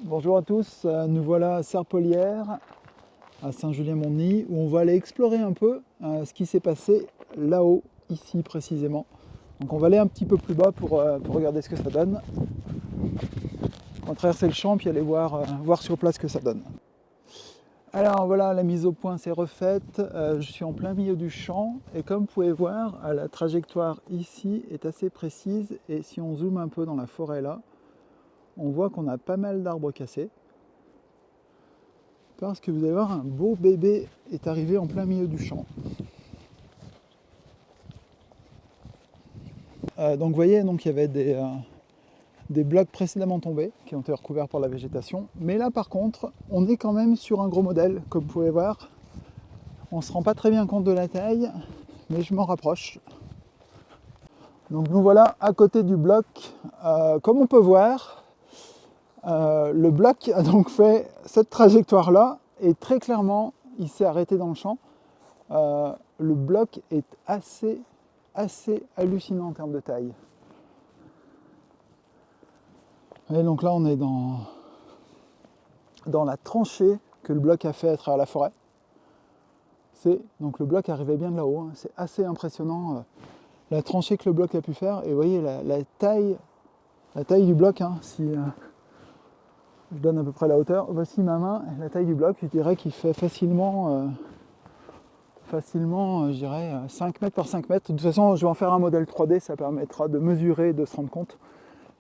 Bonjour à tous, nous voilà à Serpollière, à Saint-Julien-Mont-Denis, où on va aller explorer un peu ce qui s'est passé là-haut, ici précisément. Donc on va aller un petit peu plus bas pour regarder ce que ça donne. On va traverser le champ puis aller voir sur place ce que ça donne. Alors voilà, la mise au point s'est refaite, je suis en plein milieu du champ et comme vous pouvez voir, la trajectoire ici est assez précise et si on zoome un peu dans la forêt là, on voit qu'on a pas mal d'arbres cassés. Parce que vous allez voir, un beau bébé est arrivé en plein milieu du champ. Donc vous voyez, donc, il y avait des blocs précédemment tombés qui ont été recouverts par la végétation. Mais là par contre, on est quand même sur un gros modèle, comme vous pouvez voir. On ne se rend pas très bien compte de la taille, mais je m'en rapproche. Donc nous voilà à côté du bloc. Comme on peut voir, le bloc a donc fait cette trajectoire-là et très clairement, il s'est arrêté dans le champ. Le bloc est assez hallucinant en termes de taille. Et donc là, on est dans la tranchée que le bloc a fait à travers la forêt. Donc le bloc arrivait bien de là-haut, hein. C'est assez impressionnant la tranchée que le bloc a pu faire. Et vous voyez la taille du bloc, hein, si je donne à peu près la hauteur, voici ma main, la taille du bloc, je dirais qu'il fait facilement, je dirais 5 mètres par 5 mètres. De toute façon, je vais en faire un modèle 3D, ça permettra de mesurer, de se rendre compte.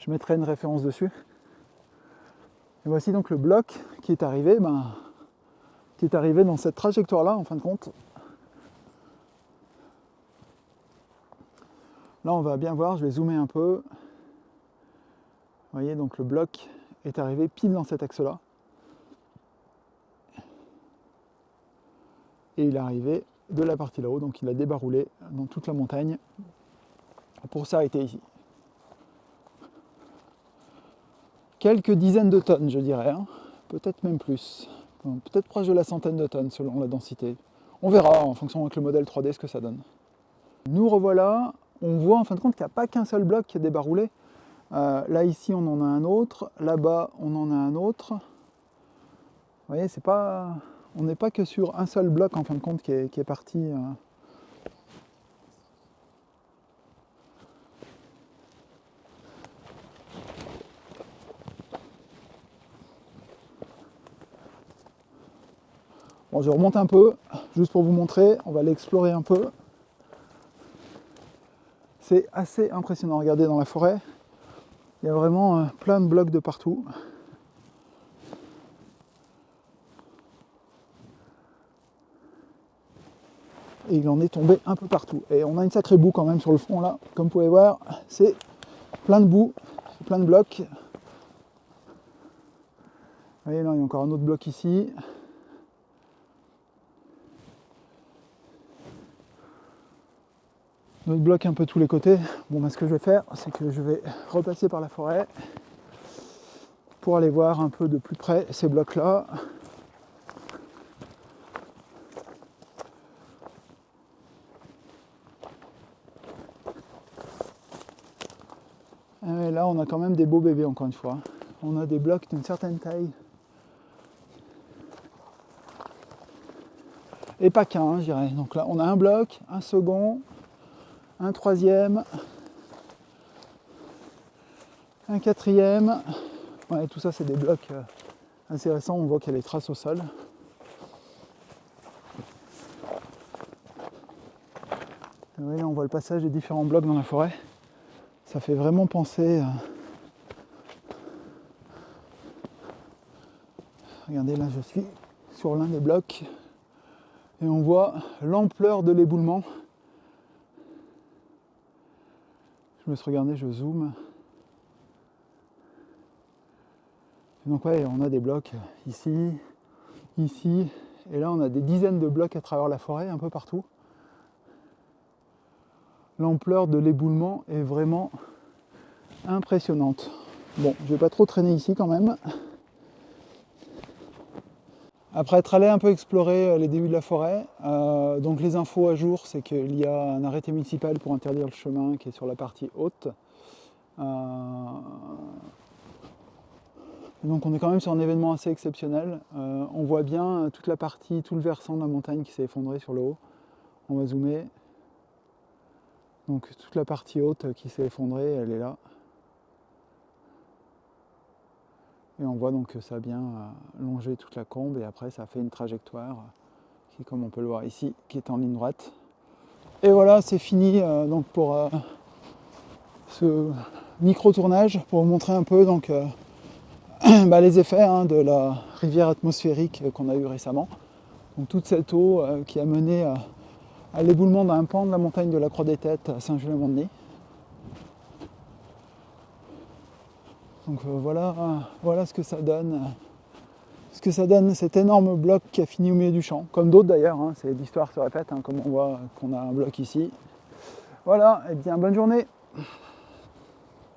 Je mettrai une référence dessus. Et voici donc le bloc qui est arrivé dans cette trajectoire-là, en fin de compte. Là, on va bien voir, je vais zoomer un peu. Vous voyez, donc le bloc est arrivé pile dans cet axe-là. Et il est arrivé de la partie là-haut, donc il a débaroulé dans toute la montagne pour s'arrêter ici. Quelques dizaines de tonnes, je dirais, hein. Peut-être même plus. Peut-être proche de la centaine de tonnes selon la densité. On verra en fonction avec le modèle 3D ce que ça donne. Nous revoilà, on voit en fin de compte qu'il n'y a pas qu'un seul bloc qui a débaroulé. Là ici on en a un autre, là-bas on en a un autre. Vous voyez, on n'est pas que sur un seul bloc en fin de compte qui est parti. Bon, je remonte un peu, juste pour vous montrer, on va aller explorer un peu. C'est assez impressionnant, regardez dans la forêt, il y a vraiment plein de blocs de partout. Et il en est tombé un peu partout. Et on a une sacrée boue quand même sur le front là, comme vous pouvez voir, c'est plein de boue, plein de blocs. Vous voyez là, il y a encore un autre bloc ici. Notre bloc un peu tous les côtés. Bon, ben, ce que je vais faire, c'est que je vais repasser par la forêt pour aller voir un peu de plus près ces blocs-là. Et là, on a quand même des beaux bébés, encore une fois. On a des blocs d'une certaine taille. Et pas qu'un, hein, je dirais. Donc là, on a un bloc, un second, un troisième, un quatrième. Ouais, tout ça, c'est des blocs assez récents. On voit qu'il y a les traces au sol. Et ouais, là, on voit le passage des différents blocs dans la forêt. Ça fait vraiment penser. Regardez, là, je suis sur l'un des blocs. Et on voit l'ampleur de l'éboulement. Je me suis regardé, je zoome. Et donc ouais, on a des blocs ici, ici, et là on a des dizaines de blocs à travers la forêt, un peu partout. L'ampleur de l'éboulement est vraiment impressionnante. Bon, je vais pas trop traîner ici quand même. Après être allé un peu explorer les débuts de la forêt, donc les infos à jour, c'est qu'il y a un arrêté municipal pour interdire le chemin qui est sur la partie haute. Donc on est quand même sur un événement assez exceptionnel. On voit bien toute la partie, tout le versant de la montagne qui s'est effondré sur le haut. On va zoomer. Donc toute la partie haute qui s'est effondrée, elle est là. Et on voit donc que ça a bien longé toute la combe et après ça fait une trajectoire qui, comme on peut le voir ici, qui est en ligne droite. Et voilà, c'est fini donc pour ce micro-tournage, pour vous montrer un peu donc, les effets de la rivière atmosphérique qu'on a eu récemment. Donc toute cette eau qui a mené à l'éboulement d'un pan de la montagne de la Croix des Têtes à Saint-Julien-Mont-de-Nez. Donc voilà ce que ça donne. Ce que ça donne, cet énorme bloc qui a fini au milieu du champ, comme d'autres d'ailleurs, l'histoire se répète, comme on voit qu'on a un bloc ici. Voilà, et bien bonne journée.